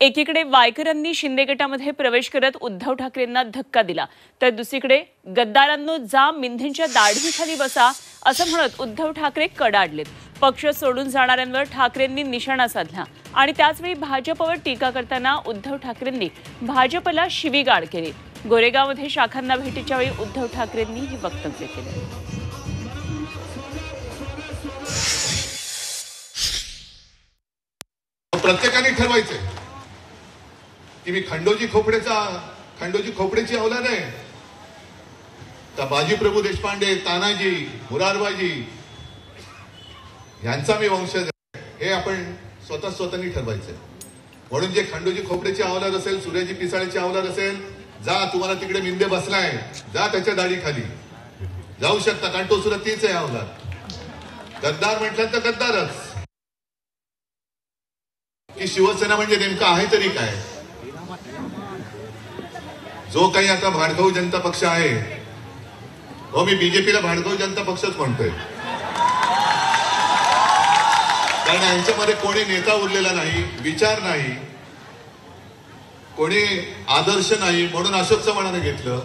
एकीकडे वायकरांनी शिंदे गटामध्ये प्रवेश करत उद्धव ठाकरेंना धक्का दिला, तर दुसरीकडे गद्दारांनो जा मिंधींच्या दाढीखाली बसा असं म्हणत उद्धव ठाकरे कडाडलेत. पक्ष सोडून जाणाऱ्यांवर ठाकरेंनी निशाणा साधला आणि त्याचवेळी भाजपवर टीका करताना उद्धव ठाकरेंनी भाजपला शिवीगाळ केली. गोरेगावमध्ये शाखांना भेटीच्या वेळी उद्धव ठाकरेंनी हे वक्तव्य केले. प्रत्येकाने ठरवायचंय की मी खंडोजी खोपडेची औलाद आहे का बाजीप्रभू देशपांडे, तानाजी, मुरारबाजी यांचा मी वंशज आहे, हे आपण स्वतःनी ठरवायचंय. म्हणून जे खंडोजी खोपडेची औलाद असेल, सूर्याजी पिसाळेची औलाद असेल, जा तुम्हाला तिकडे मिंदे बसलाय, जा त्याच्या दाढी खाली जाऊ शकता, कारण तो सुद्धा तीच आहे औलाद. गद्दार म्हटलं तर गद्दारच. की शिवसेना म्हणजे नेमका आहे तरी काय? जो काही आता भाडखाऊ जनता पक्ष आहे, हो मी बीजेपीला भाडखाऊ जनता पक्षच म्हणतोय, कारण यांच्यामध्ये कोणी नेता उरलेला नाही, विचार नाही, कोणी आदर्श नाही, म्हणून अशोक चव्हाणाने घेतलं.